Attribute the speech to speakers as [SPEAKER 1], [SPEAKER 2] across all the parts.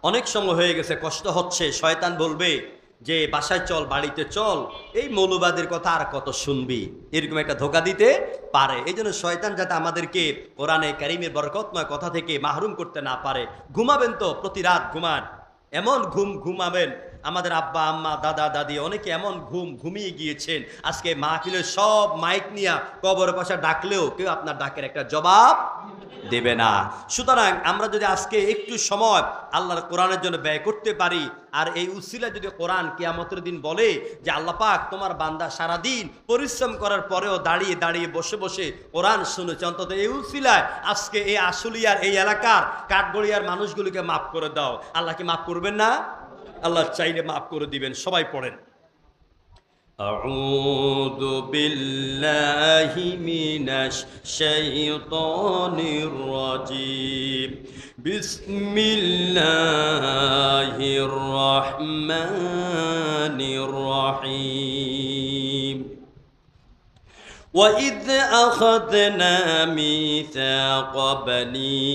[SPEAKER 1] অনেক সময় হয়ে গেছে, কষ্ট হচ্ছে, শয়তান বলবে যে বাসায় চল, বাড়িতে চল, এই মৌলবাদের কথা আর কত শুনবি, এরকম একটা ধোঁকা দিতে পারে। এই জন্য শয়তান যাতে আমাদেরকে কোরআনে কারীমের বরকতময় কথা থেকে মাহরুম করতে না পারে। ঘুমাবেন তো প্রতি রাত ঘুমান, এমন ঘুমাবেন। আমাদের আব্বা আম্মা দাদা দাদি অনেকে এমন ঘুমিয়ে গিয়েছেন, আজকে মাহফিলের সব মাইক নিয়ে কবরের পাশে ডাকলেও কেউ আপনার ডাকের একটা জবাব দেবে না। সুতরাং আমরা যদি আজকে একটু সময় আল্লাহর কোরআনের জন্য ব্যয় করতে পারি, আর এই উসিলা যদি কোরআন কিয়ামতের দিন বলে যে আল্লাহ পাক তোমার বান্দা সারাদিন পরিশ্রম করার পরেও দাঁড়িয়ে দাঁড়িয়ে বসে বসে কোরআন শুনেছে, অন্তত এই উসিলায় আজকে এই আশুলিয়ার এই এলাকার কাঠগড়িয়ার মানুষগুলিকে মাফ করে দাও, আল্লাহ কি মাফ করবেন না? আল্লাহ চাইলে মাফ করে দিবেন। সবাই পড়েন, أعوذ بالله من الشيطان الرجيم بسم الله الرحمن الرحيم وإذ أخذنا ميثاق بني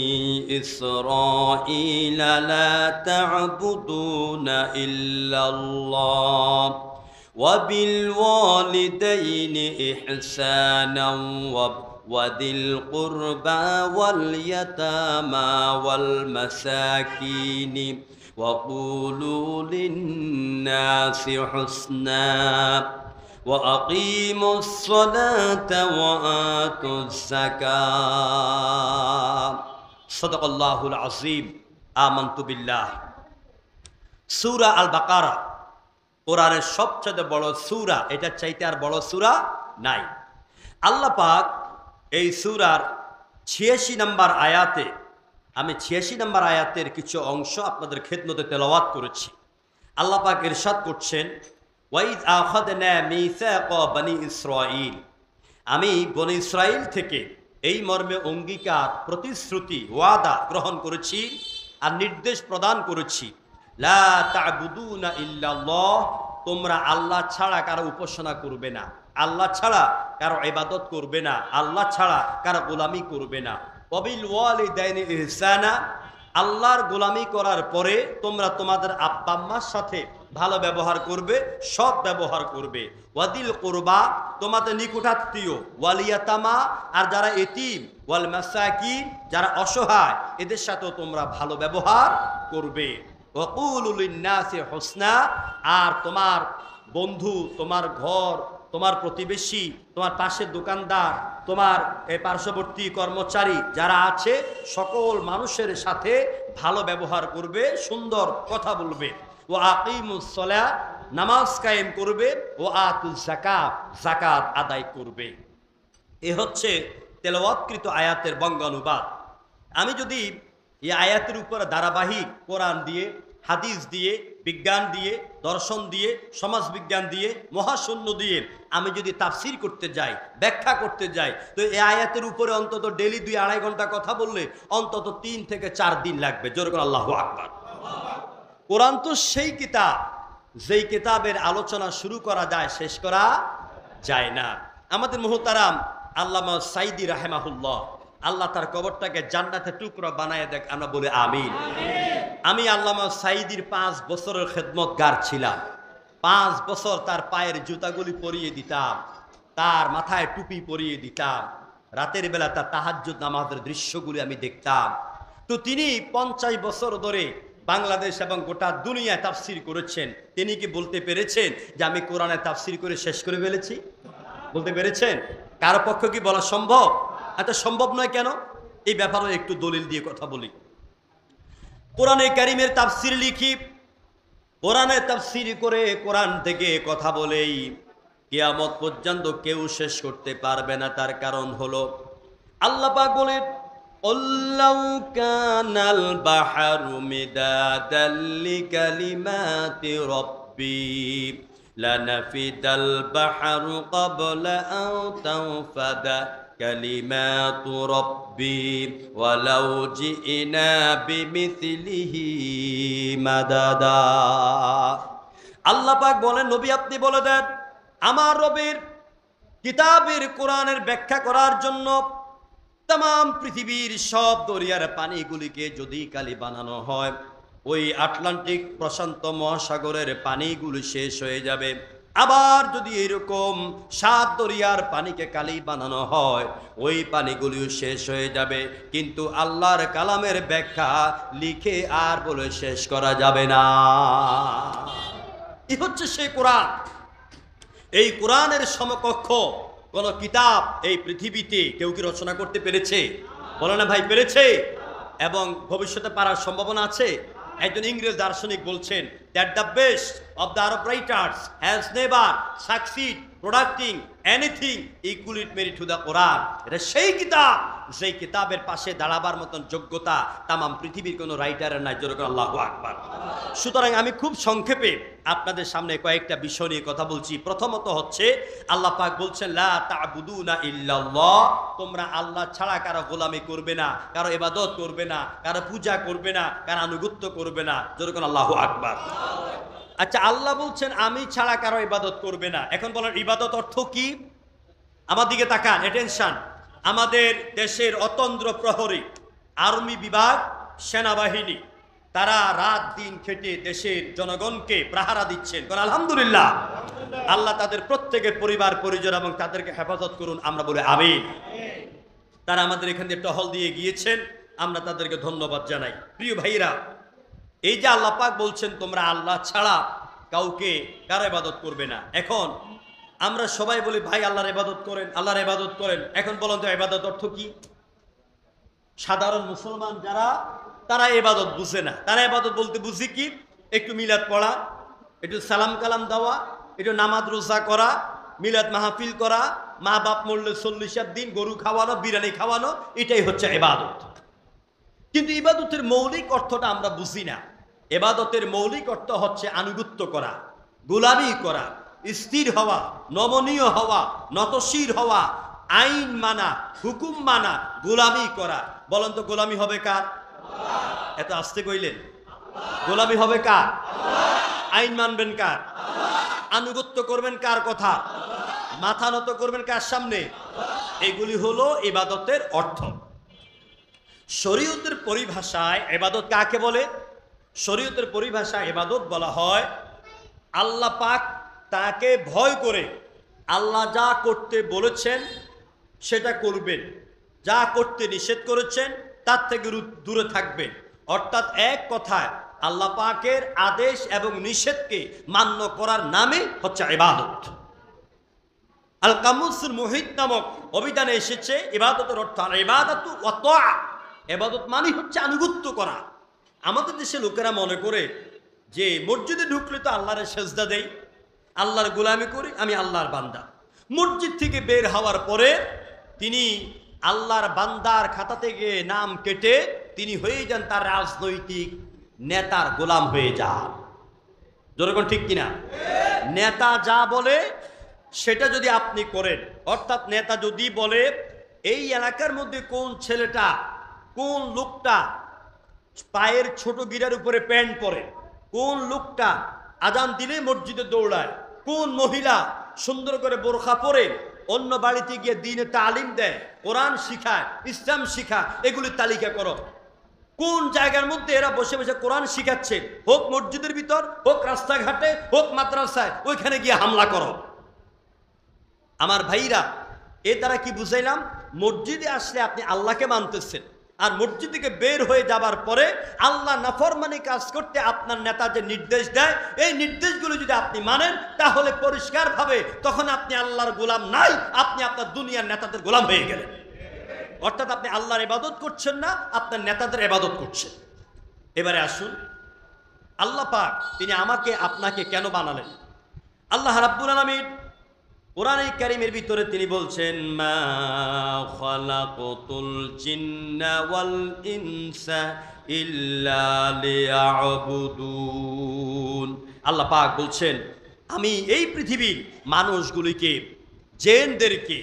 [SPEAKER 1] إسرائيل لا تعبدون إلا الله وبالوالدين إحسانا وذي القربى واليتامى والمساكين وقولوا للناس حسنا وأقيموا الصلاة وآتوا الزكاة صدق الله العظيم آمنت بالله। সূরা আল বাকারা কোরআনের সবচেয়ে বড় সূরা, এটা চাইতে আর বড় সূরা নাই। আল্লাহ পাক এই সূরার ৮৬ নম্বর আয়াতে, আমি ৮৬ নম্বর আয়াতের কিছু অংশ আপনাদের খেদমতে তেলাওয়াত করেছি। আল্লাহ পাক ইরশাদ করছেন, ওয়াইজ আখাযনা মিসাক বনি ইসরাঈল, আমি বনি ইসরাইল থেকে এই মর্মে অঙ্গীকার, প্রতিশ্রুতি, ওয়াদা গ্রহণ করেছি আর নির্দেশ প্রদান করেছি, লা তা'বুদুনা ইল্লাল্লাহ, তোমরা আল্লাহ ছাড়া কারো উপাসনা করবে না, আল্লাহ ছাড়া কারো ইবাদত করবে না, আল্লাহ ছাড়া কারো গোলামি করবে না। ওয়াবিল ওয়ালিদাইনি ইহসানা, আল্লাহর গোলামি করার পরে তোমরা তোমাদের আব্বা আম্মার সাথে ভালো ব্যবহার করবে, সৎ ব্যবহার করবে। ওয়াদিল কুরবা, তোমাদের নিকটাত্মীয়, ওয়াল ইয়াতামা, আর যারা এতিম, ওয়াল মাসাকিন, যারা অসহায়, এদের সাথেও তোমরা ভালো ব্যবহার করবে। ওয়াকুলু লিন্নাসি হুসনা, আর তোমার বন্ধু, তোমার ঘর, তোমার প্রতিবেশী, তোমার পাশের দোকানদার, তোমার পার্শ্ববর্তী কর্মচারী যারা আছে, সকল মানুষের সাথে ভালো ব্যবহার করবে, সুন্দর কথা বলবে। ও আকিমুস সালাত, নামাজ কায়েম করবে। ও আতুজ যাকাত, যাকাত আদায় করবে। এ হচ্ছে তেলাওয়াতকৃত আয়াতের বঙ্গানুবাদ। আমি যদি এই আয়াতের উপর ধারাবাহিক কোরআন দিয়ে, হাদিস দিয়ে, বিজ্ঞান দিয়ে, দর্শন দিয়ে, সমাজবিজ্ঞান দিয়ে, মহাশূন্য দিয়ে আমি যদি তাফসির করতে যাই, ব্যাখ্যা করতে যাই, তো এই আয়াতের উপরে অন্তত ডেলি ২-২.৫ ঘন্টা কথা বললে অন্তত ৩ থেকে ৪ দিন লাগবে। জোরে করে আল্লাহু আকবার। কোরআন তো সেই কিতাব, যেই কিতাবের আলোচনা শুরু করা যায়, শেষ করা যায় না। আমাদের মুহতারাম আল্লামা সাইদি রাহেমাহুল্লাহ, আল্লাহ তার কবরটাকে জান্নাতের টুকরা বানায় দেখ, আমরা বলি আমিন। আমি আল্লামা সাইদির ৫ বছরের খেদমতগার ছিলাম। ৫ বছর তার পায়ের জুতাগুলি পরিয়ে দিতাম, তার মাথায় টুপি পরিয়ে দিতাম, রাতের বেলা তার তাহাজ্জুদ নামাজের দৃশ্যগুলি আমি দেখতাম। তো তিনি ৫০ বছর ধরে বাংলাদেশ এবং গোটা দুনিয়ায় তাফসির করেছেন। তিনি কি বলতে পেরেছেন যে আমি কোরআনে তাফসির করে শেষ করে ফেলেছি? বলতে পেরেছেন? কারো পক্ষে কি বলা সম্ভব? এটা সম্ভব নয়। কেন? এই ব্যাপারে একটু দলিল দিয়ে কথা বলি। কোরআনে কারীমের তাফসির লিখি, কোরআনে তাফসির করে কোরআন থেকে কথা বলেই কিয়ামত পর্যন্ত কেউ শেষ করতে পারবে না। তার কারণ হলো আল্লাহ পাক বলেন, আল্লাউ কানাল বাহরু মিদাদাল লিকালিমাতি রাব্বি লানাফিদাল বাহরু ক্বাবলা আন তানফাদা কালিমাতু রাব্বি ওয়ালাউ জিনা বিমিথলিহি মাদাদা। আল্লাহ পাক বলেন, নবী আপনি বলে দেন, আমার রবের কিতাবের কোরআনের ব্যাখ্যা করার জন্য তাম পৃথিবীর সব দরিয়ার পানিগুলিকে যদি কালি বানানো হয়, ওই আটলান্টিক প্রশান্ত মহাসাগরের পানিগুলো শেষ হয়ে যাবে। আবার যদি এরকম 7 দরিয়ার পানিকে কালি বানানো হয়, ওই পানিগুলিও শেষ হয়ে যাবে, কিন্তু আল্লাহর কালামের ব্যাখ্যা লিখে আর বলে শেষ করা যাবে না। এই হচ্ছে সেই কোরআন। এই কোরআনের সমকক্ষ কোন কিতাব এই পৃথিবীতে কেউ কি রচনা করতে পেরেছে? বলো না ভাই, পেরেছে? এবং ভবিষ্যতে পারার সম্ভাবনা আছে। একজন ইংরেজ দার্শনিক বলছেন that the best of the Arab writers has never succeed producing anything equally to the Quran। এটা সেই কিতাব, যেই কিতাবের পাশে দাঁড়াবার মতন যোগ্যতা তামাম পৃথিবীর কোনো রাইটারের নাই। জোরে করে আল্লাহু আকবার। সুতরাং আমি খুব সংক্ষেপে আপনাদের সামনে কয়েকটা বিষয় নিয়ে কথা বলছি। প্রথমত হচ্ছে আল্লাহ পাক বলছেন লা তা'বুদুনা ইল্লাল্লাহ, তোমরা আল্লাহ ছাড়া কারো গোলামি করবে না, কারো ইবাদত করবে না, কারো পূজা করবে না, কারো আনুগত্য করবে না। জোরে করে আল্লাহু আকবার। আচ্ছা, আল্লাহ বলছেন আমি ছাড়া কারো ইবাদত করবে না। এখন বলেন ইবাদত অর্থ কি? আমার দিকে তাকান, অ্যাটেনশন। আমাদের দেশের অতন্দ্র প্রহরী, আর্মি বিভাগ, সেনাবাহিনী, তারা রাত দিন খেটে দেশের জনগণকে পাহারা দিচ্ছেন। আলহামদুলিল্লাহ। আল্লাহ তাদের প্রত্যেকের পরিবার পরিজন এবং তাদেরকে হেফাজত করুন, আমরা বলি আমিন। তারা আমাদের এখান দিয়ে টহল দিয়ে গিয়েছেন, আমরা তাদেরকে ধন্যবাদ জানাই। প্রিয় ভাইরা, এই যে আল্লাহ পাক বলছেন তোমরা আল্লাহ ছাড়া কাউকে কারো ইবাদত করবে না। এখন আমরা সবাই বলি ভাই আল্লাহর ইবাদত করেন, আল্লাহর ইবাদত করেন। এখন বলেন তো ইবাদত অর্থ কি? সাধারণ মুসলমান যারা, তারা ইবাদত বুঝে না। তারা ইবাদত বলতে বুঝি কি? একটু মিলাদ পড়া, একটু সালাম কালাম দেওয়া, একটু নামাজ রোজা করা, মিলাদ মাহফিল করা, মা বাপ মরলে 40 দিন গরু খাওয়ানো, বিরিয়ানি খাওয়ানো, এটাই হচ্ছে ইবাদত। কিন্তু ইবাদতের মৌলিক অর্থটা আমরা বুঝি না। ইবাদতের মৌলিক অর্থ হচ্ছে আনুগত্য করা, গোলামি করা, স্থির হওয়া, নমনীয় হওয়া, নতশির হওয়া, আইন মানা, হুকুম মানা, গোলামি করা। বলেন তো গোলামি হবে কার? এত আস্তে কইলেন। গোলামি হবে কার? আইন মানবেন কার? আনুগত্য করবেন কার কথা? মাথা নত করবেন কার সামনে? এগুলি হলো ইবাদতের অর্থ। শরীয়তের পরিভাষায় ইবাদত কাকে বলে? শরীয়তের পরিভাষায় ইবাদত বলা হয় আল্লাহ পাক তাকে ভয় করে আল্লাহ যা করতে বলেছেন সেটা করবেন, যা করতে নিষেধ করেছেন তার থেকে দূরে থাকবেন। অর্থাৎ এক কথায় আল্লাহ পাকের আদেশ এবং নিষেধকে মান্য করার নামে হচ্ছে ইবাদত। আল কামুসুল মুহিত নামক অভিধানে এসেছে ইবাদতের অর্থ আল ইবাদাতু ওয়া তাআ। ইবাদত মানে হচ্ছে আনুগত্য করা। আমাদের দেশে লোকেরা মনে করে যে মসজিদে ঢুকলে তো আল্লাহর সেজদা দেই, আল্লাহর গোলামি করি, আমি আল্লাহর বান্দা। মসজিদ থেকে বের হওয়ার পরে তিনি আল্লাহর বান্দার খাতা থেকে নাম কেটে তিনি হয়ে যান তার রাজনৈতিক নেতার গোলাম হয়ে যান। যেরকম ঠিক কিনা? নেতা যা বলে সেটা যদি আপনি করেন, অর্থাৎ নেতা যদি বলে এই এলাকার মধ্যে কোন ছেলেটা, কোন লোকটা পায়ের ছোট গিরার উপরে প্যান্ট পরে, কোন লোকটা আজান দিলে মসজিদে দৌড়ায়, কোন মহিলা সুন্দর করে বোরখা পরে অন্য বাড়িতে গিয়ে দ্বীনে তালিম দেয়, কোরআন শিখায়, ইসলাম শিখায়, এগুলির তালিকা করো। কোন জায়গার মধ্যে এরা বসে বসে কোরআন শিখাচ্ছে, হোক মসজিদের ভিতর, হোক রাস্তাঘাটে, হোক মাদ্রাসায়, ওইখানে গিয়ে হামলা করো। আমার ভাইরা, এ দ্বারা কি বুঝাইলাম? মসজিদে আসলে আপনি আল্লাহকে মানতেছেন, আর মসজিদ থেকে বের হয়ে যাবার পরে আল্লাহ নাফরমানি কাজ করতে আপনার নেতা যে নির্দেশ দেয়, এই নির্দেশগুলো যদি আপনি মানেন তাহলে পরিষ্কারভাবে তখন আপনি আল্লাহর গোলাম নাই, আপনি আপনার দুনিয়ার নেতাদের গোলাম হয়ে গেলেন। অর্থাৎ আপনি আল্লাহর ইবাদত করছেন না, আপনার নেতাদের ইবাদত করছেন। এবারে আসুন, আল্লাহ পাক তিনি আমাকে আপনাকে কেন বানালেন? আল্লাহ রাব্বুল আলামিন কোরআনে কারীমের ভিতরে তিনি বলছেন মা খালাকাতুল জিন্না ওয়াল ইনসা ইল্লা লিয়াবুদুন। আল্লাহ পাক বলছেন আমি এই পৃথিবীর মানুষগুলিকে, জিনদেরকে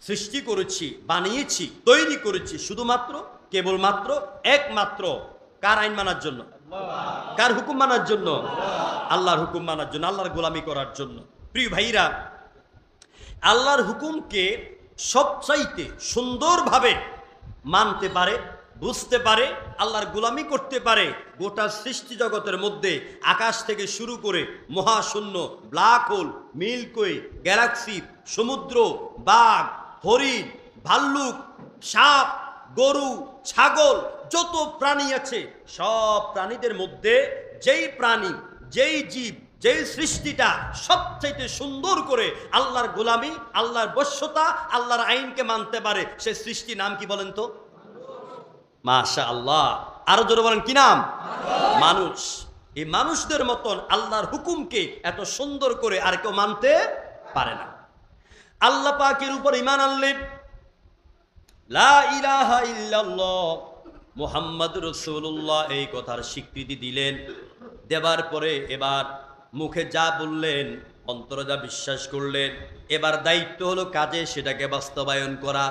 [SPEAKER 1] সৃষ্টি করেছি, বানিয়েছি, তৈরি করেছি শুধুমাত্র, কেবলমাত্র, একমাত্র কার আইন মানার জন্য? কার হুকুম মানার জন্য? আল্লাহর হুকুম মানার জন্য, আল্লাহর গোলামি করার জন্য। প্রিয় ভাইরা, আল্লাহর হুকুমকে সবচাইতে সুন্দরভাবে মানতে পারে বুঝতে পারে, আল্লাহর গোলামি করতে পারে, গোটা সৃষ্টি জগতের মধ্যে আকাশ থেকে শুরু করে মহাশূন্য, ব্ল্যাক হোল, মিল্কওয়ে, গ্যালাক্সি, সমুদ্র, বাঘ, হরিণ, ভাল্লুক, সাপ, গরু, ছাগল, যত প্রাণী আছে সব প্রাণীদের মধ্যে যেই প্রাণী, যেই জীব, যেই সৃষ্টিটা সবচাইতে সুন্দর করে আল্লাহর গোলামি, আল্লাহর বশ্যতা, আল্লাহর আইনকে মানতে পারে, সে সৃষ্টি নাম কি বলেন তো? মাশাআল্লাহ। আরো জোরে বলেন কি নাম? মানুষ। এই মানুষদের মতন আল্লাহর হুকুমকে এত সুন্দর করে আর কেউ মানতে পারে না। আল্লাহ পাকের উপর ঈমান আনলেন, লা ইলাহা ইল্লাল্লাহ মুহাম্মাদুর রাসূলুল্লাহ এই কথার স্বীকৃতি দিলেন। দেবার পরে এবার মুখে যা বললেন, অন্তরে যা বিশ্বাস করলেন, এবার দায়িত্ব হলো কাজে সেটাকে বাস্তবায়ন করা।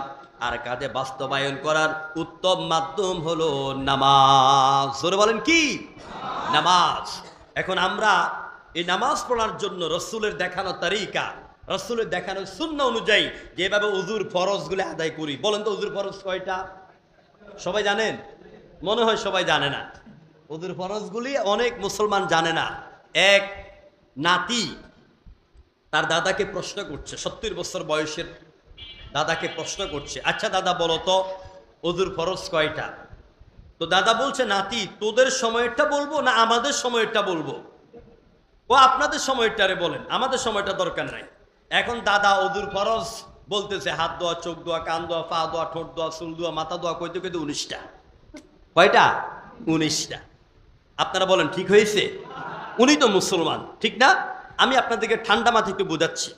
[SPEAKER 1] আর কাজে বাস্তবায়ন করার উত্তম মাধ্যম হলো নামাজ। জোরে বলেন কি? নামাজ। এখন আমরা এই নামাজ পড়ার জন্য রসুলের দেখানো তারিকা, রসুলের দেখানো সুন্নাহ অনুযায়ী যেভাবে উযুর ফরজগুলো আদায় করি, বলেন তো উযুর ফরজ কয়টা? সবাই জানেন? মনে হয় সবাই জানে না। উযুর ফরজগুলি অনেক মুসলমান জানে না। এক নাতি তার দাদাকে প্রশ্ন করছে, 70 বছর বয়সের দাদাকে প্রশ্ন করছে, আচ্ছা দাদা বলো তো উযুর ফরজ কয়টা? তো দাদা বলছে, নাতি তোদের সময়েরটা বলবো না আমাদের সময়েরটা বলবো? ও আপনাদের সময়টারে বলেন, আমাদের সময়টা দরকার নাই। এখন দাদা উযুর ফরজ বলতেছে হাত ধোয়া, চোখ ধোয়া, কান ধোয়া, পা ধোয়া, ঠোঁট ধোয়া, চুল ধোয়া, মাথা ধোয়া, কইতে কইতে 19টা। কয়টা? 19টা। আপনারা বলেন ঠিক হয়েছে? উনি তো মুসলমান, ঠিক না? আমি আপনাদেরকে ঠান্ডা মাথায় একটু বোঝাচ্ছি।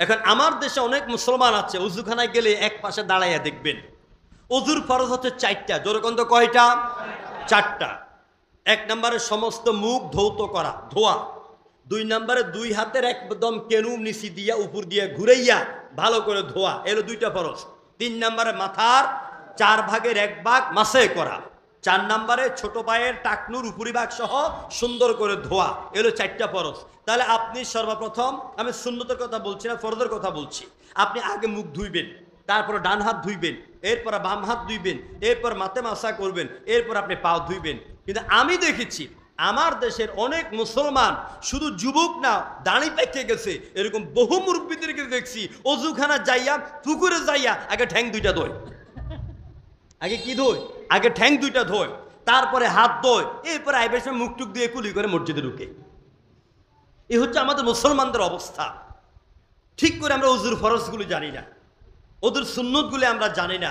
[SPEAKER 1] এখন আমার দেশে অনেক মুসলমান আছে, উজুখানায় গেলে এক পাশে দাঁড়াইয়া দেখবেন উযুর ফরজ হচ্ছে 4টা। জোরকন্দ কয়টা? 4টা। 1 নম্বরে সমস্ত মুখ ধৌত করা, ধোয়া। 2 নম্বরে 2 হাতের একদম কেনু নিচি দিয়া উপর দিয়ে ঘুরাইয়া ভালো করে ধোয়া, এলো 2টা ফরজ। 3 নম্বরে মাথার 4 ভাগের 1 ভাগ মাসে করা। 4 নম্বরে ছোট পায়ের টাকনুর উপরি ভাগ সহ সুন্দর করে ধোয়া, এলো 4টা ফরজ। তাহলে আপনি সর্বপ্রথম, আমি সুন্নতের কথা বলছি না, ফরজের কথা বলছি, আপনি আগে মুখ ধুইবেন, তারপর ডান হাত ধুইবেন, এরপর বাম হাত ধুইবেন, এরপর মাথা মাসা করবেন, এরপর আপনি পাও ধুইবেন। কিন্তু আমি দেখেছি আমার দেশের অনেক মুসলমান শুধু যুবক না, দাঁড়ি পেকে গেছে, এরকম বহু মুরব্বীদেরকে দেখছি অজুখানা যাইয়া, পুকুরে যাইয়া আগে ঠ্যাং 2টা ধোয়। আগে কি ধোয়? আগে ঠ্যাং 2টা ধোয়, তারপরে হাত ধোয়, এরপরে আইবের সময় মুখ টুক দিয়ে কুলি করে মসজিদে ঢুকে। এই হচ্ছে আমাদের মুসলমানদের অবস্থা। ঠিক করে আমরা উযুর ফরজগুলো জানি না, ওদের সুন্নতগুলো আমরা জানি না,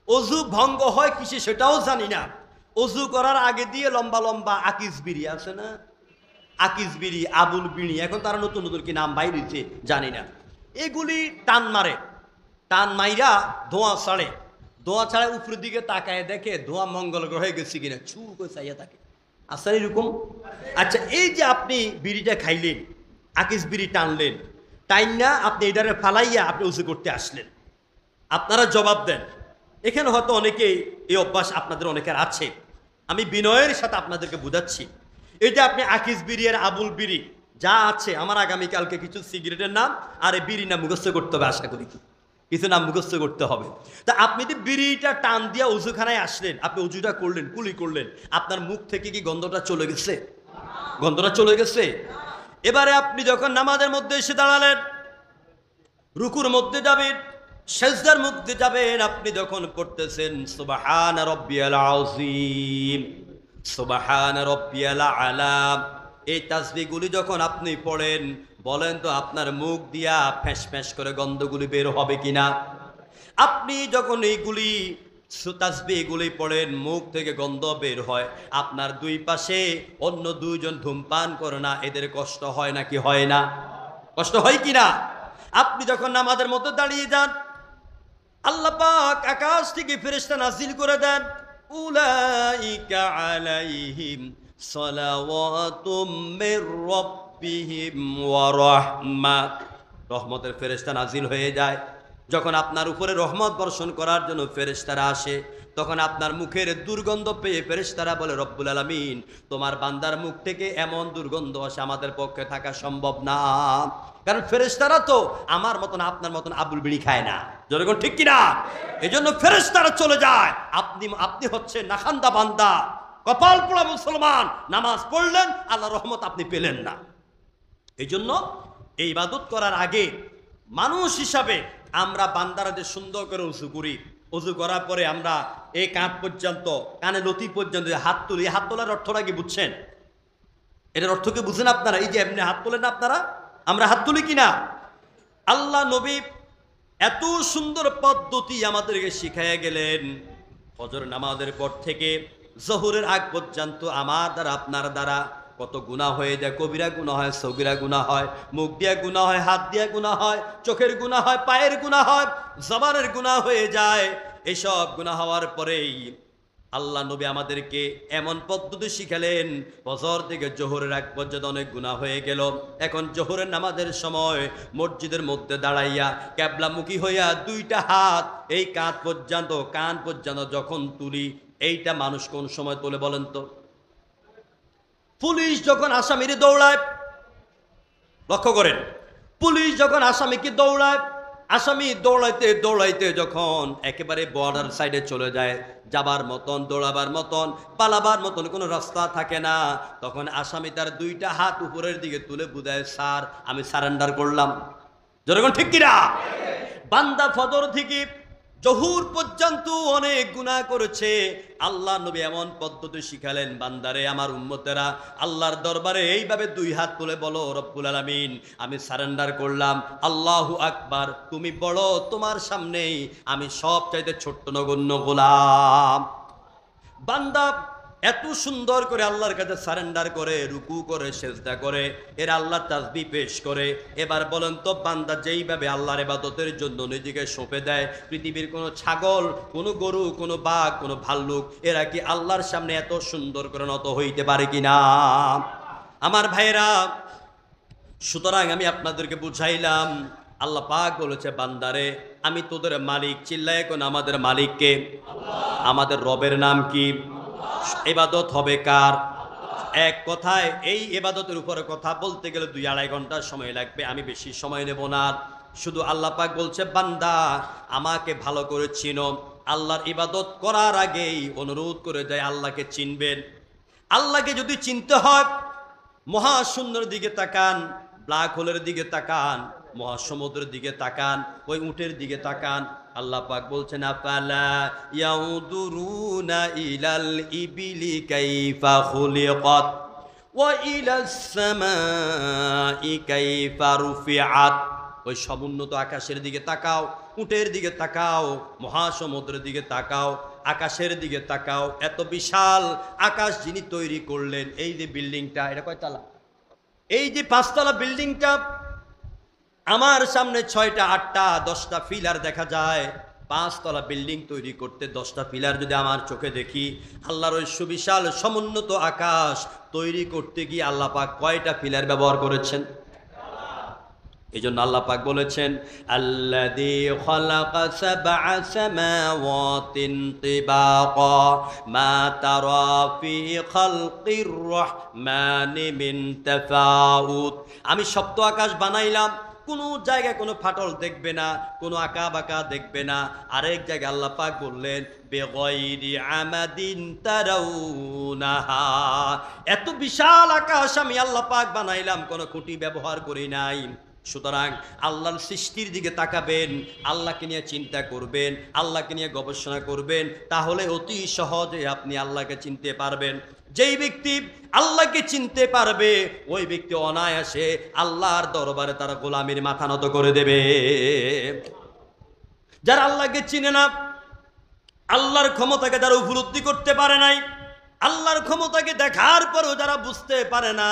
[SPEAKER 1] অজু ভঙ্গ হয় কিসে সেটাও জানি না। অজু করার আগে দিয়ে লম্বা লম্বা আকিস বিড়ি আছে না, আকিস বিড়ি, আবুল বিড়ি, এখন তারা নতুন নতুন কি নাম বাইরেছে জানি না, এগুলি টান মারে, টান মাইরা ধোঁয়া ছাড়ে, ধোঁয়া ছাড়ে উপরের দিকে তাকায় দেখে ধোঁয়া মঙ্গল গ্রহে গেছে কিনা, ছু করে চাইয়া থাকে। আচ্ছা এরকম? আচ্ছা এই যে আপনি বিড়িটা খাইলেন, আকিস বিড়ি টানলেন, টাইম না আপনি এটারে ফালাইয়া আপনি উজু করতে আসলেন, আপনারা জবাব দেন। এখানে হয়তো অনেকেই এই অভ্যাস আপনাদের অনেকের আছে, আমি বিনয়ের সাথে আপনাদেরকে বুঝাচ্ছি। এই যে আপনি আকিস বিড়ি আর আবুল বিড়ি যা আছে, আমার আগামীকালকে কিছু সিগারেটের নাম আর এই বিড়ি নাম মুখস্থ করতে হবে, আশা করি কিছু নাম মুখস্থ করতে হবে। তা আপনি যে বিড়িটা টান দিয়া উজুখানায় আসলেন, আপনি উজুটা করলেন, কুলি করলেন, আপনার মুখ থেকে কি গন্ধটা চলে গেছে? গন্ধটা চলে গেছে। এবারে আপনি যখন নামাজের মধ্যে এসে দাঁড়ালেন, রুকুর মধ্যে যাবেন, সেজদার মধ্যে যাবেন, আপনি যখন পড়তেছেন সুবহান রাব্বিয়াল আযীম, সুবহান রাব্বিয়াল আলা, এই তাসবিহগুলি যখন আপনি পড়েন, বলেন তো আপনার মুখ দিয়া ফ্যাঁস ফ্যাঁস করে গন্ধগুলি বের হবে কিনা? আপনি যখন এইগুলি তাসবিহগুলি পড়েন, মুখ থেকে গন্ধ বের হয়, আপনার 2 পাশে অন্য 2 জন ধূমপান করে না, এদের কষ্ট হয় নাকি হয় না? কষ্ট হয় কিনা? আপনি যখন নামাজের মধ্যে দাঁড়িয়ে যান, আল্লাহ পাক আকাশ থেকে ফেরেশতা নাজিল করে দেন, উলাইকা আলাইহিম সালাওয়াতুম মির রাব্বিহিম ওয়া রাহমা, রহমতের ফেরেশতা নাজিল হয়ে যায়। যখন আপনার উপরে রহমত বর্ষণ করার জন্য ফেরেশতারা আসে, তখন আপনার মুখের দুর্গন্ধ পেয়ে ফেরেশতারা বলে, রব্বুল আলামিন তোমার বান্দার মুখ থেকে এমন দুর্গন্ধ আসে আমাদের পক্ষে থাকা সম্ভব না, কারণ ফেরেশতারা তো আমার মতন আপনার মতন আবুল বিড়ি খায় না। যখন ঠিক কিনা? এই জন্য ফেরেশতারা চলে যায়। আপনি হচ্ছে নাখান্দা বান্দা, কপাল পোড়া মুসলমান, নামাজ পড়লেন, আল্লাহর রহমত আপনি পেলেন না। এই জন্য এই ইবাদত করার আগে মানুষ হিসাবে আমরা বান্দারা যে সুন্দর করে উজু করি, উজু করার পরে আমরা এই কাঁধ পর্যন্ত, কানে লতি পর্যন্ত হাত তুলি। হাত তোলার অর্থটা কি বুঝছেন? এটার অর্থ কি বুঝেন আপনারা? এই যে এমনি হাত তোলেন না আপনারা, আমরা হাত তুলি কিনা? আল্লাহ নবী এত সুন্দর পদ্ধতি আমাদেরকে শিখাইয়া গেলেন। ফজর নামাজের পর থেকে জোহরের আগ পর্যন্ত আমার দ্বারা আপনার দ্বারা কত গুনাহ হয়ে যায়। কবিরা গুনাহ হয়, সগীরা গুনাহ হয়, মুখ দিয়া গুনাহ হয়, হাত দিয়া গুনাহ হয়, চোখের গুনাহ হয়, পায়ের গুনাহ হয়, জবানের গুনাহ হয়ে যায়। এসব গুনাহ হওয়ার পরেই আল্লাহ নবী আমাদেরকে এমন পদ্ধতি শিখালেন, ফজর থেকে জোহরের আগ পর্যন্ত অনেক গুনাহ হয়ে গেল। এখন জোহরের নামাজের সময় মসজিদের মধ্যে দাঁড়াইয়া ক্যাবলামুখী হইয়া দুইটা হাত এই কান পর্যন্ত যখন তুলি, এইটা মানুষ কোন সময় তোলে বলেন তো? পুলিশ যখন আসামিরে দৌড়ায়, লক্ষ্য করেন, পুলিশ যখন আসামিকে দৌড়ায়, আসামি দৌড়াইতে দৌড়াইতে যখন একেবারে বর্ডার সাইডে চলে যায়, যাবার মতন, দৌড়াবার মতন, পালাবার মতন কোনো রাস্তা থাকে না, তখন আসামি তার দুইটা হাত উপরের দিকে তুলে বুঝায়, স্যার আমি সারেন্ডার করলাম। যখন ঠিক কিনা? বান্দা ফজর থেকে জহুর পর্যন্ত অনেক গুনাহ করেছে। আল্লাহ নবী এমন পদ্ধতি শিখালেন, বান্দারে, আমার উম্মতেরা, আল্লাহর দরবারে এইভাবে দুই হাত তুলে বলো, রব্বুল আলামিন আমি সারেন্ডার করলাম, আল্লাহু আকবার, তুমি বড়, তোমার সামনেই আমি সব চাইতে ছোট্ট নগণ্য গোলাম। বান্দা এত সুন্দর করে আল্লাহর কাছে সারেন্ডার করে, রুকু করে, সেজদা করে, এর আল্লাহর তাসবিহ পেশ করে। এবার বলেন তো, বান্দা যেইভাবে আল্লাহর ইবাদতের জন্য নিজেকে সঁপে দেয়, পৃথিবীর কোনো ছাগল, কোনো গরু, কোনো বাঘ, কোনো ভাল্লুক, এরা কি আল্লাহর সামনে এত সুন্দর করে নত হইতে পারে কিনা? আমার ভাইরা, সুতরাং আমি আপনাদেরকে বুঝাইলাম, আল্লাহ পাক বলেছে, বান্দারে আমি তোদের মালিক। চিল্লায় কোন আমাদের মালিককে? আমাদের রবের নাম কি? ইবাদত হবে কার? এক কথায় এই ইবাদতের উপরে কথা বলতে গেলে 2-2.5 ঘন্টা সময় লাগবে, আমি বেশি সময় নেব না। শুধু আল্লাহ পাক বলছে, বান্দা আমাকে ভালো করে চিনো। আল্লাহর ইবাদত করার আগেই অনুরোধ করে যায়, আল্লাহকে চিনবেন। আল্লাহকে যদি চিনতে হয়, মহাশূন্যের দিকে তাকান, ব্ল্যাক হোলের দিকে তাকান, মহাসমুদ্রের দিকে তাকান, ওই উটের দিকে তাকান। আল্লাহ পাক বলছেন, আফালা ইয়াউদুরুনা ইলাল ইবিলি কাইফা খুলিকাত ওয়া ইলাস সামাই কাইফা রুফিআত। ওই সমুন্নত আকাশের দিকে তাকাও, উটের দিকে তাকাও, মহাসমুদ্রের দিকে তাকাও, আকাশের দিকে তাকাও। এত বিশাল আকাশ যিনি তৈরি করলেন, এই যে বিল্ডিংটা, এটা কয়তলা? এই যে 5 তলা বিল্ডিংটা, আমার সামনে 6টা, 8টা, 10টা পিলার দেখা যায়। 5 তলা বিল্ডিং তৈরি করতে 10টা পিলার যদি আমার চোখে দেখি, আল্লাহর ওই সুবিশাল সমুন্নত আকাশ তৈরি করতে গিয়ে আল্লাহ পাক কয়টা পিলার ব্যবহার করেছেন? এই জন্য আল্লাহ পাক বলেছেন, আল্লাযী খালাকা সাবআ সামাওয়াতিন তিবাকা মা তারা ফি খালকির রহমানি মিন তাফাউত। আমি সপ্ত আকাশ বানাইলাম, কোনো জায়গায় কোনো ফাটল দেখবে না, কোনো আঁকা বাঁকা দেখবে না। আরেক জায়গায় আল্লাহ পাক বললেন, বেগয়রি আমাদিন তারাউনাহা। এত বিশাল আকাশ আমি আল্লাহ পাক বানাইলাম, কোনো খুঁটি ব্যবহার করি নাই। সুতরাং আল্লাহর সৃষ্টির দিকে তাকাবেন, আল্লাহকে নিয়ে চিন্তা করবেন, আল্লাহকে নিয়ে গবেষণা করবেন, তাহলে অতি সহজে আপনি আল্লাহকে চিনতে পারবেন। যেই ব্যক্তি আল্লাহকে চিনতে পারবে, ওই ব্যক্তি অনায়াসে আল্লাহর দরবারে তার গোলামির মাথা নত করে দেবে। যারা আল্লাহকে চিনে না, আল্লাহর ক্ষমতাকে যারা উপলব্ধি করতে পারে নাই, আল্লাহর ক্ষমতাকে দেখার পরেও যারা বুঝতে পারে না,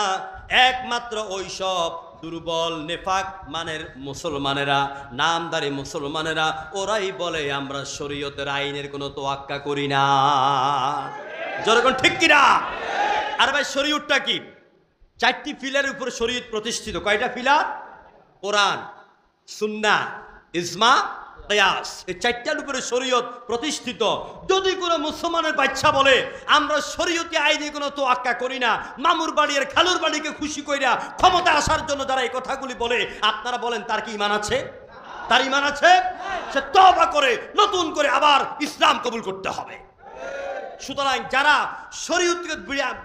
[SPEAKER 1] একমাত্র ওই সব দুর্বল নেফাক মানের মুসলমানেরা, নামদারি মুসলমানেরা, ওরাই বলে আমরা শরীয়তের আইনের কোনো তোয়াক্কা করি না। যখন ঠিক কিনা? আর ভাই, শরীয়তটা কি? 4টি পিলারের উপর শরীয়ত প্রতিষ্ঠিত। কয়টা পিলার? কোরআন, সুন্নাহ, ইজমা, কিয়াস। এই 4টার উপরে শরীয়ত প্রতিষ্ঠিত। যদি কোনো মুসলমানের বাচ্চা বলে আমরা শরীয়তি আইনে কোনো তোয়াক্কা করি না, মামুর বাড়ি আর খালুর বাড়িকে খুশি কইরা ক্ষমতা আসার জন্য যারা এই কথাগুলি বলে, আপনারা বলেন তার কি ঈমান আছে? তার ঈমান আছে? সে তওবা করে নতুন করে আবার ইসলাম কবুল করতে হবে। সুতরাং যারা শরীয়তকে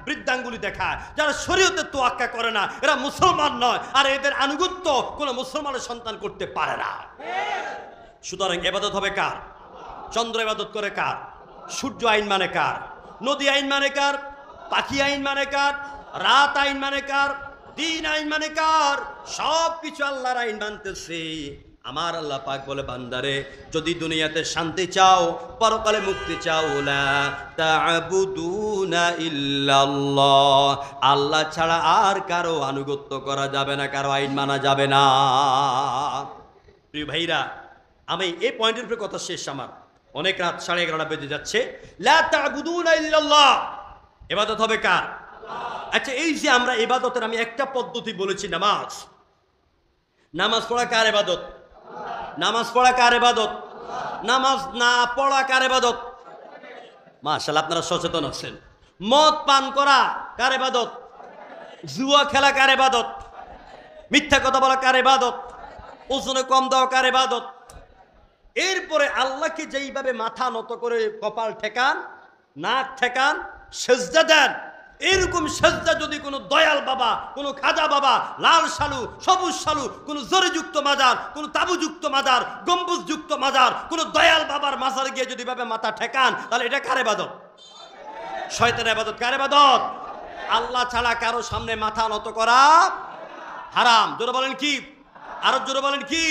[SPEAKER 1] বৃদ্ধাঙ্গুলি দেখায়, যারা শরীয়তের তোয়াক্কা করে না, এরা মুসলমান নয়, আর এদের আনুগত্য কোনো মুসলমানের সন্তান করতে পারে না। সুতরাং ইবাদত হবে কার? চন্দ্র ইবাদত করে কার? সূর্য আইন মানে কার? নদী আইন মানে কার? পাখি আইন মানে কার? রাত আইন মানে কার? দিন আইন মানে কার? সব কিছু আল্লাহর আইন মানতেছে। আমার আল্লাহ পাক বলে, বান্দারে যদি দুনিয়াতে শান্তি চাও, পরকালে মুক্তি চাও, লা তা'বুদুনা ইল্লাল্লাহ, আল্লাহ ছাড়া আর কারো আনুগত্য করা যাবে না, কারো আইন মানা যাবে না। প্রিয় ভাইরা, আমি এই পয়েন্টের উপরে কথা শেষ। আমার অনেক রাত 11:30 বেজে যাচ্ছে। লা তা'বুদুনা ইল্লাল্লাহ, ইবাদত হবে কার? আচ্ছা, এই যে আমরা ইবাদতের আমি একটা পদ্ধতি বলেছি, নামাজ। নামাজ পড়া কার ইবাদত? নামাজ পড়া কার ইবাদত? নামাজ না পড়া কার ইবাদত? মাশাআল্লাহ, আপনারা সচেতন আছেন। মদ পান করা কার ইবাদত? জুয়া খেলা কার ইবাদত? মিথ্যা কথা বলা কার ইবাদত? ওজনে কম দেওয়া কার ইবাদত? এরপরে আল্লাহকে যেইভাবে মাথা নত করে কপাল ঠেকান, নাক ঠেকান, সেজদা দেন, এরকম সেজদা যদি কোনো দয়াল বাবা, কোনো খাজা বাবা, লাল শালু, সবুজ শালু, কোনো জরিযুক্ত মাজার, কোনো তাবুযুক্ত মাজার, গম্বুজযুক্ত মাজার, কোনো দয়াল বাবার মাজারে গিয়ে যদি ভাবে মাথা ঠেকান, তাহলে এটা কার ইবাদত? শয়তানের ইবাদত। কার ইবাদত? আল্লাহ ছাড়া কারো সামনে মাথা নত করা হারাম। জোরে বলেন কি? আরো জোরে বলেন কি?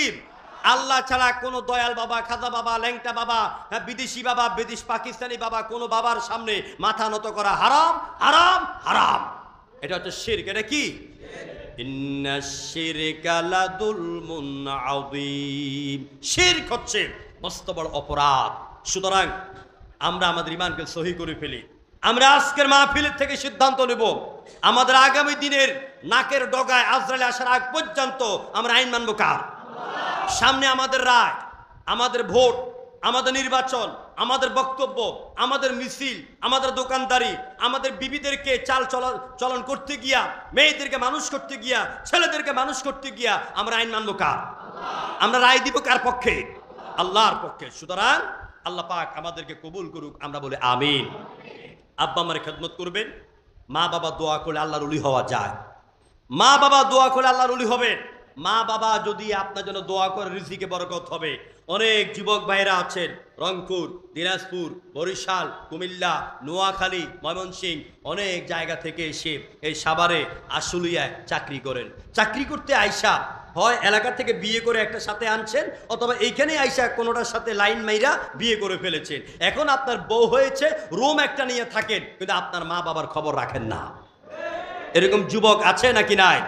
[SPEAKER 1] আল্লাহ ছাড়া কোনো দয়াল বাবা, খাজা বাবা, ল্যাংটা বাবা, বিদেশি বাবা, পাকিস্তানি বাবা, কোনো বাবার সামনে মাথা নত করা হারাম, হারাম, হারাম। এটা হচ্ছে শিরক। এটা কি? ইন্নাশ শিরকা লাযুলমুন আযীম। শিরক হচ্ছে মস্ত বড় অপরাধ। সুতরাং আমরা আমাদের ঈমানকে সহি করে ফেলি। আমরা আজকের মাহফিল থেকে সিদ্ধান্ত নেব, আমাদের আগামী দিনের নাকের ডগায় আজরাইল আসার আগ পর্যন্ত আমরা আইন মানব কার? সামনে আমাদের রায়, আমাদের ভোট, আমাদের নির্বাচন, আমাদের বক্তব্য, আমাদের মিছিল, আমাদের দোকানদারি, আমাদের বিবিদেরকে চাল চলন করতে গিয়া, মেয়েদেরকে মানুষ করতে গিয়া, ছেলেদেরকে মানুষ করতে গিয়া আমরা আইন মানব কার? আমরা রায় দিব কার পক্ষে? আল্লাহর পক্ষে। সুতরাং আল্লাহ পাক আমাদেরকে কবুল করুক, আমরা বলে আমিন। আব্বা আমার খেদমত করবেন। মা বাবা দোয়া করলে আল্লাহর ওলি হওয়া যায়। মা বাবা দোয়া করলে আল্লাহর ওলি হবে। মা বাবা যদি আপনার জন্য দোয়া করে, রিজিকে বরকত হবে। অনেক যুবক ভাইরা আছেন রংপুর, দিনাজপুর, বরিশাল, কুমিল্লা, নোয়াখালী, ময়মনসিংহ, অনেক জায়গা থেকে এসে এই সাভারে, আশুলিয়ায় চাকরি করেন। চাকরি করতে আইসা হয় এলাকা থেকে বিয়ে করে একটা সাথে আনছেন, অথবা এইখানে আইসা কোনোটার সাথে লাইন মাইরা বিয়ে করে ফেলেছেন। এখন আপনার বউ হয়েছে, রুম একটা নিয়ে থাকেন, কিন্তু আপনার মা বাবার খবর রাখেন না। এরকম যুবক আছে নাকি নাই?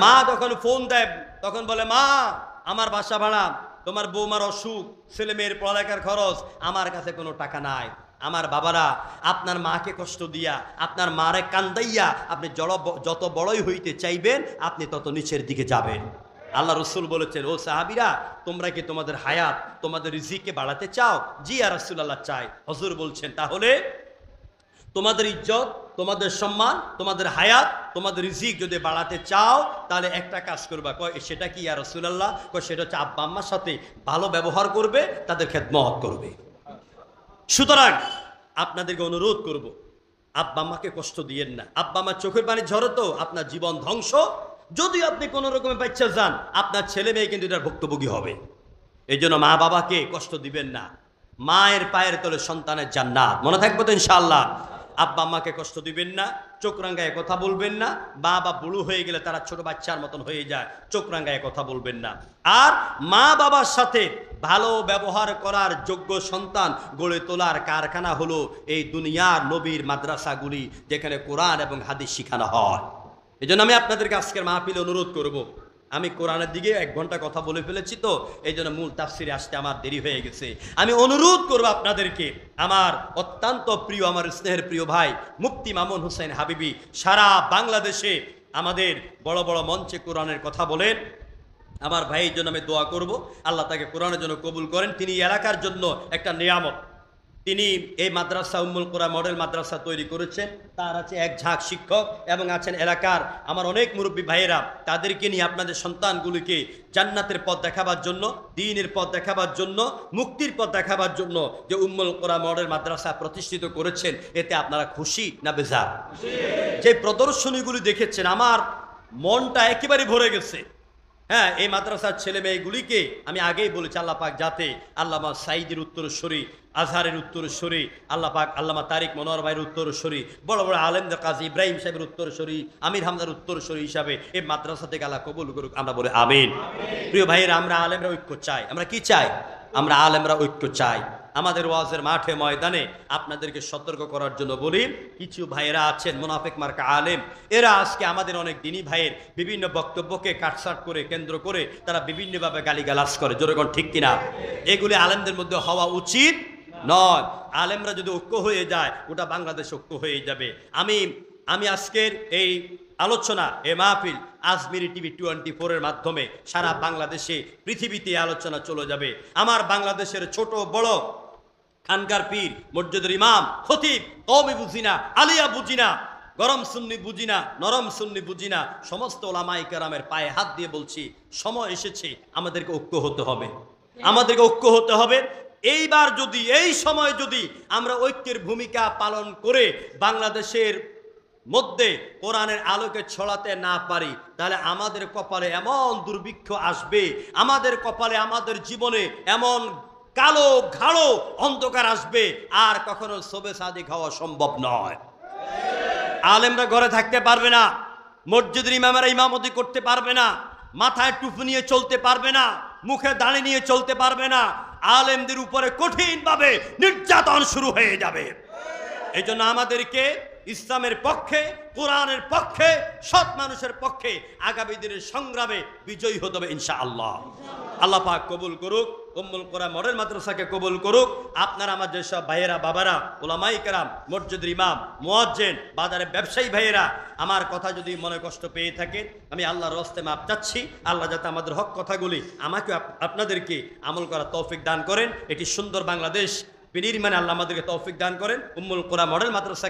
[SPEAKER 1] মা যখন ফোন দেয় তখন বলে, মা আমার বাসা ভাড়া, তোমার বৌমার অসুখ, ছেলে মেয়ের পড়ালেখার খরচ, আমার কাছে কোনো টাকা নাই। আমার বাবারা, আপনার মাকে কষ্ট দিয়া, আপনার মারে কান্দাইয়া আপনি যত বড়ই হইতে চাইবেন, আপনি তত নিচের দিকে যাবেন। আল্লাহ রসুল বলেছেন, ও সাহাবীরা, তোমরা কি তোমাদের হায়াত, তোমাদের রিজিককে বাড়াতে চাও? জি ইয়া রাসূলুল্লাহ, চাই। হুজুর বলছেন, তাহলে তোমাদের ইজ্জত, তোমাদের সম্মান, তোমাদের হায়াত, তোমাদের রিজিক যদি বাড়াতে চাও, তাহলে একটা কাজ করবা। কয় সেটা কি ইয়া রাসূলুল্লাহ? কয় সেটা হচ্ছে আব্বা আম্মার সাথে ভালো ব্যবহার করবে, তাদের খেদমত করবে। সুতরাং আপনাদেরকে অনুরোধ করব, আব্বা আম্মাকে কষ্ট দিয়েন না। আব্বা আম্মার চোখের পানি ঝরে তো আপনার জীবন ধ্বংস। যদি আপনি কোনো রকমের বাচ্চা যান, আপনার ছেলে মেয়ে কিন্তু এটার ভুক্তভোগী হবে। এই জন্য মা বাবাকে কষ্ট দিবেন না। মায়ের পায়ের তলে সন্তানের জান্নাত। মনে থাকবে তো ইনশাআল্লাহ? আব্বা আম্মাকে কষ্ট দিবেন না, চোখ রাঙ্গায় কথা বলবেন না। বাবা বুড়ো হয়ে গেলে তারা ছোট বাচ্চার মতন হয়ে যায়, চোখ রাঙ্গায় কথা বলবেন না। আর মা বাবার সাথে ভালো ব্যবহার করার যোগ্য সন্তান গড়ে তোলার কারখানা হলো এই দুনিয়ার নবীর মাদ্রাসাগুলি, যেখানে কোরআন এবং হাদিস শিখানো হয়। এই জন্য আমি আপনাদেরকে আজকের মাহফিলে অনুরোধ করব। আমি কোরআনের দিকে 1 ঘন্টা কথা বলে ফেলেছি, তো এই জন্য মূল তাফসিরে আসতে আমার দেরি হয়ে গেছে। আমি অনুরোধ করব আপনাদেরকে, আমার অত্যন্ত প্রিয়, আমার স্নেহের প্রিয় ভাই মুফতি মামুন হুসাইন হাবিবি সারা বাংলাদেশে আমাদের বড় বড় মঞ্চে কোরআনের কথা বলেন। আমার ভাইয়ের জন্য আমি দোয়া করব, আল্লাহ তাকে কোরআনের জন্য কবুল করেন। তিনি এলাকার জন্য একটা নিয়ামত। তিনি এই মাদ্রাসা উম্মুল কোরা মডেল মাদ্রাসা তৈরি করেছেন। তার আছে এক ঝাঁক শিক্ষক এবং আছেন এলাকার আমার অনেক মুরব্বী ভাইয়েরা। তাদেরকে নিয়ে আপনাদের সন্তানগুলিকে জান্নাতের পথ দেখাবার জন্য, দ্বীনের পথ দেখাবার জন্য, মুক্তির পথ দেখাবার জন্য যে উম্মুল কোরা মডেল মাদ্রাসা প্রতিষ্ঠিত করেছেন, এতে আপনারা খুশি না বেজার? যে প্রদর্শনীগুলি দেখেছেন আমার মনটা একেবারে ভরে গেছে। হ্যাঁ, এই মাদ্রাসার ছেলে মেয়েগুলিকে আমি আগেই বলেছি আল্লাহ পাক যাতে আল্লামা সাইদের উত্তরস্বরী, আজহারের উত্তরস্বরী, আল্লাহ পাক আল্লামা তারিক মনোয়ার ভাইয়ের উত্তরস্বরী, বড় বড় আলেমদের কাজী ইব্রাহিম সাহেবের উত্তরস্বরী, আমির হামদার উত্তরস্বরী হিসাবে এই মাদ্রাসা থেকে আল্লাহ কবুল করুক, আমরা বলে আমিন। প্রিয় ভাইয়েরা, আমরা আলেমরা ঐক্য চাই। আমরা কি চাই? আমরা আলেমরা ঐক্য চাই। আমাদের ওয়াজের মাঠে ময়দানে আপনাদেরকে সতর্ক করার জন্য বলি, কিছু ভাইয়েরা আছেন মুনাফিক মার্কা আলেম, এরা আজকে আমাদের অনেক দিনী ভাইয়ের বিভিন্ন বক্তব্যকে কাটছাট করে কেন্দ্র করে তারা বিভিন্নভাবে গালিগালাজ করে। জোরেগণ ঠিক কিনা? এগুলি আলেমদের মধ্যে হওয়া উচিত নয়। আলেমরা যদি ঐক্য হয়ে যায়, ওটা বাংলাদেশ ঐক্য হয়ে যাবে। আমি আজকের এই আলোচনা, এ মাহফিল আজমিরি টিভি 24-এর মাধ্যমে সারা বাংলাদেশে, পৃথিবীতে আলোচনা চলে যাবে। আমার বাংলাদেশের ছোট বড়, খানকার পীর, মসজিদের ইমাম, খতিব, কওমি বুঝি না, আলিয়া বুঝি না, গরম সুন্নি বুঝি না, নরম সুন্নি বুঝি না, সমস্ত ওলামায়ে কেরামের পায়ে হাত দিয়ে বলছি, সময় এসেছে আমাদেরকে ঐক্য হতে হবে। আমাদেরকে ঐক্য হতে হবে। এইবার যদি, এই সময় যদি আমরা ঐক্যের ভূমিকা পালন করে বাংলাদেশের মধ্যে কোরআনের আলোকে ছড়াতে না পারি, তাহলে আমাদের কপালে এমন দুর্ভিক্ষ আসবে, আমাদের কপালে, আমাদের জীবনে এমন কালো ঘাড়ো অন্ধকার আসবে, আর কখনো সবে সাদি খাওয়া সম্ভব নয়। আলেমরা ঘরে থাকতে পারবে না, মসজিদের ইমামেরা ইমামতি করতে পারবে না, মাথায় টুপি নিয়ে চলতে পারবে না, মুখে দাড়ি নিয়ে চলতে পারবে না। আলেমদের উপরে কঠিনভাবে নির্যাতন শুরু হয়ে যাবে। এই জন্য আমাদেরকে ইসলামের পক্ষে, কোরআনের পক্ষে, সৎ মানুষের পক্ষে আগামী দিনের সংগ্রামে বিজয়ী হতে হবে ইনশাআল্লাহ। আল্লাহ পাক কবুল করুক, উম্মুল কোরা মডেল মাদ্রাসাকে কবুল করুক। আপনারা আমার যেসব ভাইয়েরা, বাবারা, ওলামায়ে কেরাম, মসজিদের ইমাম, মুয়াজ্জিন, বাজারে ব্যবসায়ী ভাইয়েরা, আমার কথা যদি মনে কষ্ট পেয়ে থাকেন, আমি আল্লাহর হস্তে মাপ চাচ্ছি। আল্লাহ যাতে আমাদের হক কথাগুলি আমাকে আপনাদেরকে আমল করার তৌফিক দান করেন। এটি সুন্দর বাংলাদেশ বিনির্মাণে আল্লাহ আমাদেরকে তৌফিক দান করেন। উম্মুল কোরা মডেল মাদ্রাসা